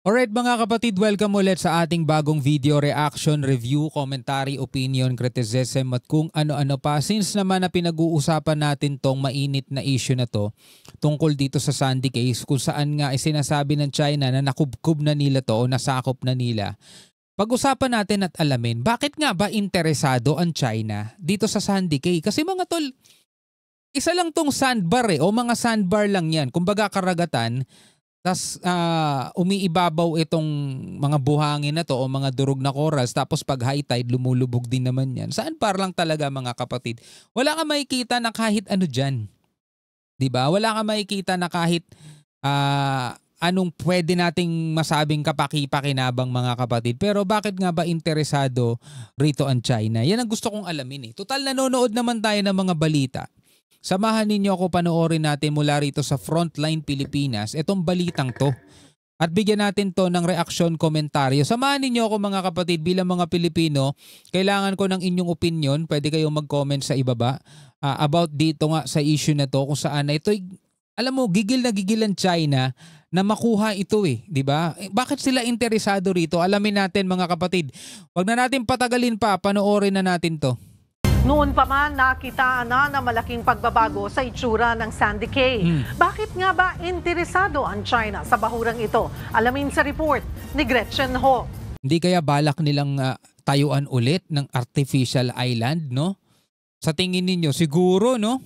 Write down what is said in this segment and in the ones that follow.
Alright mga kapatid, welcome ulit sa ating bagong video reaction, review, commentary, opinion, criticism at kung ano-ano pa. Since naman na pinag-uusapan natin tong mainit na issue na to tungkol dito sa Sandy case kung saan nga ay sinasabi ng China na nakubkub na nila to o nasakop na nila. Pag-usapan natin at alamin bakit nga ba interesado ang China dito sa Sandy case? Kasi mga tol, isa lang tong sandbar o mga sandbar lang yan. Kumbaga karagatan. Tas umiibabaw itong mga buhangin na to o mga durog na corals, tapos pag high tide lumulubog din naman yan. Saan par lang talaga mga kapatid? Wala kang makikita na kahit ano dyan. Diba? Wala kang makikita na kahit anong pwede nating masabing kapaki-pakinabang mga kapatid. Pero bakit nga ba interesado rito ang China? Yan ang gusto kong alamin eh. Total nanonood naman tayo ng mga balita. Samahan ninyo ako, panoorin natin mula rito sa Frontline Pilipinas itong balitang to. At bigyan natin to ng reaksyon, komentaryo. Samahan ninyo ako mga kapatid, bilang mga Pilipino, kailangan ko ng inyong opinion. Pwede kayong mag-comment sa ibaba about dito nga sa issue na to kung saan na ito, alam mo, gigil na gigil ang China na makuha ito di ba? Bakit sila interesado rito? Alamin natin mga kapatid. Wag na natin patagalin pa, panoorin na natin to. Noon pa man, nakitaan na malaking pagbabago sa itsura ng Sandy Cay. Bakit nga ba interesado ang China sa bahurang ito? Alamin sa report ni Gretchen Ho. Hindi kaya balak nilang tayuan ulit ng artificial island, no? Sa tingin ninyo, siguro, no?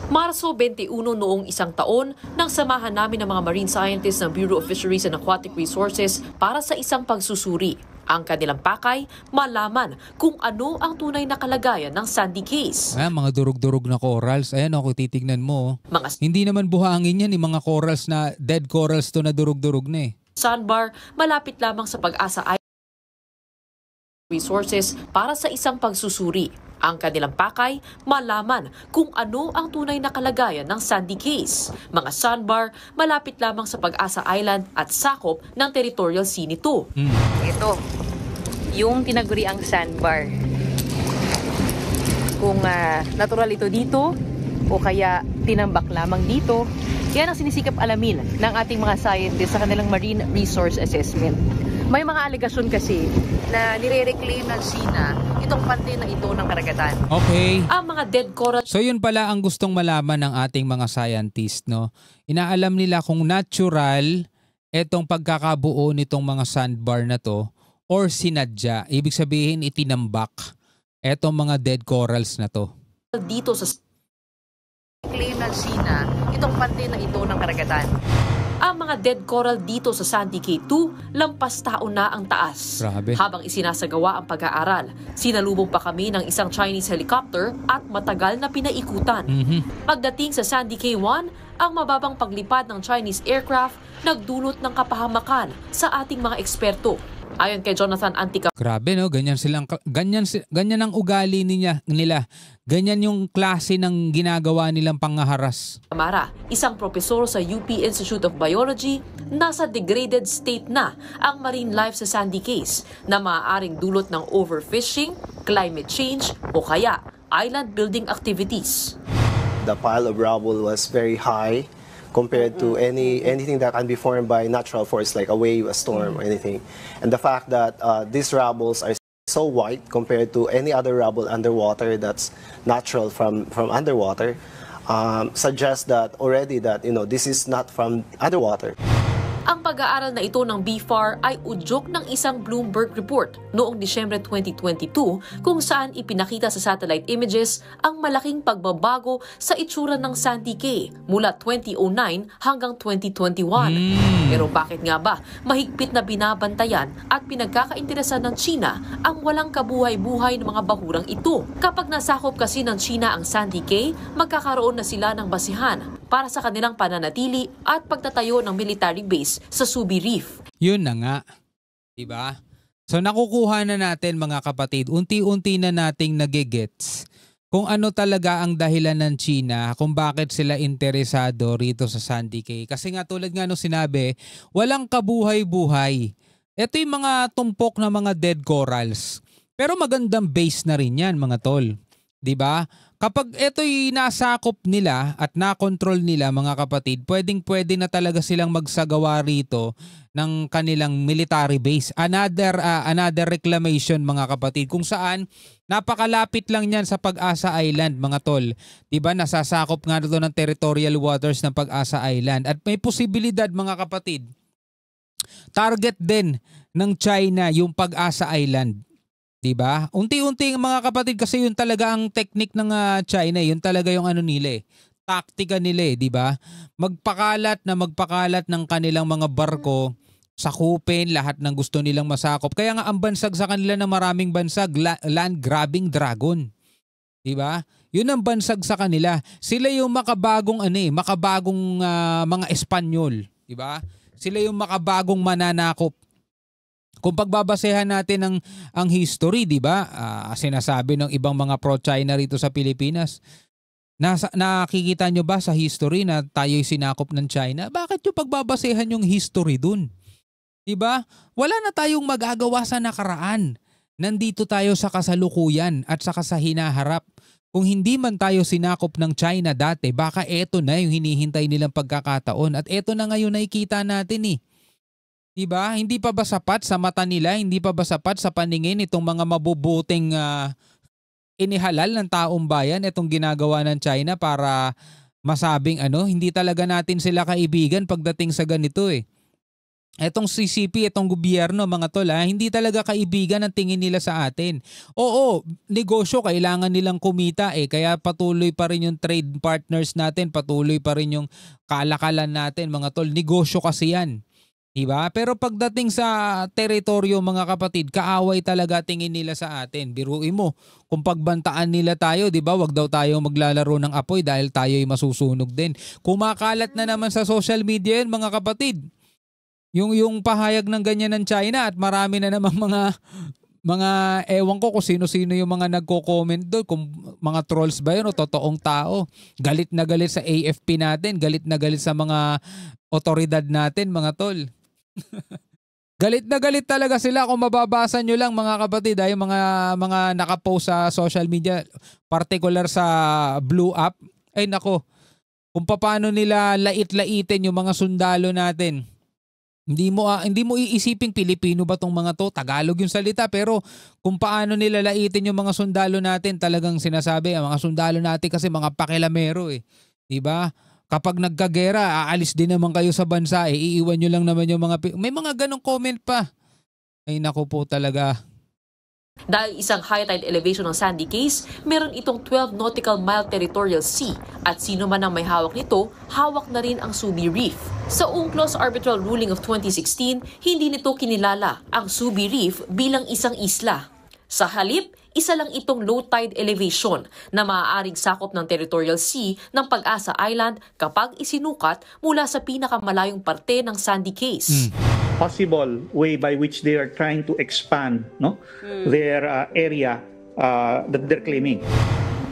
Marso 21 noong isang taon nang samahan namin ng mga marine scientists ng Bureau of Fisheries and Aquatic Resources para sa isang pagsusuri. Ang kanilang pakay, malaman kung ano ang tunay na kalagayan ng Sandy case. Mga durug-durug na corals. Ayan kung titignan mo. Hindi naman buhangin yan, mga corals na, dead corals to na durug-durug na Sandbar, malapit lamang sa Pag-asa Resources para sa isang pagsusuri. Ang kanilang pakay, malaman kung ano ang tunay na kalagayan ng Sandy case. Mga sandbar, malapit lamang sa Pag-asa Island at sakop ng territorial sea nito. Ito, yung tinaguriang sandbar. Kung natural ito dito o kaya tinambak lamang dito, yan ang sinisikap alamin ng ating mga scientists sa kanilang marine resource assessment. May mga alegasyon kasi na nire-reclaim ng China itong parte na ito ng karagatan. Okay. Ang mga dead coral. So yun pala ang gustong malaman ng ating mga scientists, no? Inaalam nila kung natural etong pagkakabuo nitong mga sandbar na to or sinadya. Ibig sabihin itinambak etong mga dead corals na to. Dito sa claim ng China itong parte na ito ng karagatan. Ang mga dead coral dito sa Sandy Cay 2, lampas taon na ang taas. Grabe. Habang isinasagawa ang pag-aaral, sinalubong pa kami ng isang Chinese helicopter at matagal na pinaikutan. Pagdating sa Sandy Cay 1, ang mababang paglipad ng Chinese aircraft nagdulot ng kapahamakan sa ating mga eksperto. Ayon kay Jonathan Antica. Grabe, no? Ganyan ang ugali nila. Ganyan yung klase ng ginagawa nilang pangaharas. Mara, isang propesor sa UP Institute of Biology, nasa degraded state na ang marine life sa Sandy case na maaaring dulot ng overfishing, climate change o kaya island building activities. The pile of rubble was very high compared to anything that can be formed by natural force like a wave, a storm, or anything. And the fact that these rubbles are so white compared to any other rubble underwater that's natural from underwater suggests that already that this is not from underwater. Ang pag-aaral na ito ng BFAR ay udyok ng isang Bloomberg report noong Disyembre 2022 kung saan ipinakita sa satellite images ang malaking pagbabago sa itsura ng Sandy Cay mula 2009 hanggang 2021. Pero bakit nga ba mahigpit na binabantayan at pinagkakainteresan ng China ang walang kabuhay-buhay ng mga bahurang ito? Kapag nasakop kasi ng China ang Sandy Cay, magkakaroon na sila ng basihan para sa kanilang pananatili at pagtatayo ng military base sa Subi Reef. Yun na nga. Diba? So nakukuha na natin mga kapatid, unti-unti na nating nagigets kung ano talaga ang dahilan ng China kung bakit sila interesado rito sa Sandy Cay. Kasi nga tulad nga nung sinabi, walang kabuhay-buhay. Ito yung mga tumpok na mga dead corals. Pero magandang base na rin yan mga tol. 'Di ba? Kapag ito'y nasakop nila at nakontrol nila mga kapatid, pwedeng-pwede na talaga silang magsagawa rito ng kanilang military base. Another reclamation mga kapatid, kung saan napakalapit lang yan sa Pag-asa Island mga tol. Diba nasasakop nga ito ng territorial waters ng Pag-asa Island. At may posibilidad mga kapatid, target din ng China yung Pag-asa Island. Diba? Unti-unti mga kapatid, kasi yun talaga ang technique ng China, yun talaga yung ano nila taktika nila diba? Magpakalat ng kanilang mga barko, sakupin lahat ng gusto nilang masakop. Kaya nga ang bansag sa kanila na maraming bansag, land grabbing dragon. Diba? Yun ang bansag sa kanila. Sila yung makabagong mga Espanyol, diba? Sila yung makabagong mananakop. Kung pagbabasehan natin ang history, di ba? Sinasabi ng ibang mga pro-China rito sa Pilipinas, nakikita nyo ba sa history na tayo'y sinakop ng China? Bakit yung pagbabasehan yung history dun? Di ba? Wala na tayong magagawa sa nakaraan. Nandito tayo sa kasalukuyan at saka sa hinaharap. Kung hindi man tayo sinakop ng China dati, baka eto na yung hinihintay nilang pagkakataon. At eto na ngayon nakikita natin Diba? Hindi pa ba sapat sa mata nila? Hindi pa ba sapat sa paningin itong mga mabubuting inihalal ng taong bayan itong ginagawa ng China para masabing hindi talaga natin sila kaibigan pagdating sa ganito Etong CCP, itong gobyerno mga tol, hindi talaga kaibigan ang tingin nila sa atin. Oo, negosyo, kailangan nilang kumita kaya patuloy pa rin yung trade partners natin, patuloy pa rin yung kalakalan natin mga tol. Negosyo kasi yan. Diba? Pero pagdating sa teritoryo mga kapatid, kaaway talaga tingin nila sa atin. Biruin mo, kung pagbantaan nila tayo, diba, wag daw tayo maglalaro ng apoy dahil tayo'y masusunog din. Kumakalat na naman sa social media yan mga kapatid. Yung pahayag ng ganyan ng China at marami na namang mga ewan ko kung sino-sino yung mga nagko-comment doon, kung mga trolls ba yun o totoong tao. Galit na galit sa AFP natin, galit na galit sa mga otoridad natin mga tol. Galit na galit talaga sila. Kung mababasa nyo lang mga kapatid, yung mga nakapost sa social media, particular sa Blue App, nako, kung paano nila lait-laitin yung mga sundalo natin. Hindi mo iisiping Pilipino ba tong mga to? Tagalog yung salita, pero kung paano nila laitin yung mga sundalo natin, talagang sinasabi, ang mga sundalo natin kasi mga pakilamero Diba? Kapag nagkagera, aalis din naman kayo sa bansa, iiwan nyo lang naman yung mga... May mga ganong comment pa. Ay naku po talaga. Dahil isang high tide elevation ng Sandy Cay, meron itong 12 nautical mile territorial sea at sino man ang may hawak nito, hawak na rin ang Subi Reef. Sa UNCLOS arbitral ruling of 2016, hindi nito kinilala ang Subi Reef bilang isang isla. Sa halip, isa lang itong low tide elevation na maaaring sakop ng territorial sea ng Pag-asa Island kapag isinukat mula sa pinakamalayong parte ng Sandy Cay. Possible way by which they are trying to expand their area that they're claiming.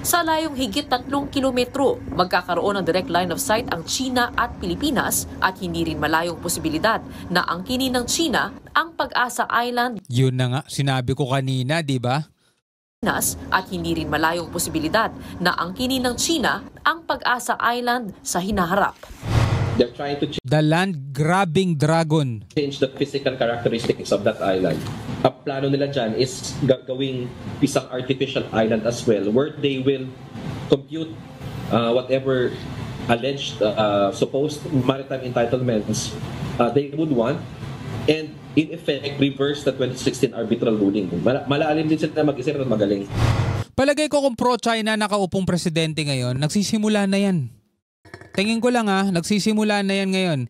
Sa layong higit 3 kilometro, magkakaroon ng direct line of sight ang China at Pilipinas at hindi rin malayong posibilidad na angkinin ng China ang Pag-asa Island. Yun na nga, sinabi ko kanina, di ba? At hindi rin malayong posibilidad na angkinin ng China ang Pag-asa Island sa hinaharap. They're trying to The land grabbing dragon. change the physical characteristics of that island. Ang plano nila dyan is gawing isang artificial island as well, where they will compute whatever alleged supposed maritime entitlements they would want, and in effect reverse the 2016 arbitral ruling. Malalim din sila mag-isip at magaling. Palagay ko kung pro-China nakaupong presidente ngayon, nagsisimula na yan. Tingin ko lang nagsisimula na yan ngayon.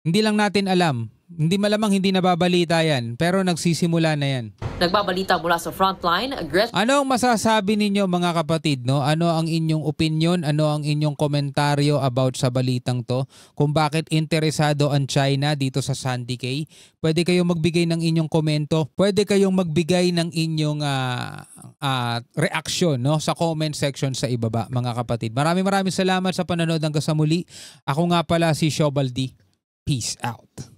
Hindi lang natin alam. Hindi malamang hindi nababalita yan, pero nagsisimula na yan. Nagbabalita mula sa frontline, Ano ang masasabi ninyo mga kapatid? No? Ano ang inyong opinion? Ano ang inyong komentaryo about sa balitang to? Kung bakit interesado ang China dito sa Sandy Cay? Pwede kayong magbigay ng inyong komento. Pwede kayong magbigay ng inyong reaksyon sa comment section sa ibaba mga kapatid. Maraming salamat sa panonood hanggang sa muli. Ako nga pala si Shobaldi. Peace out.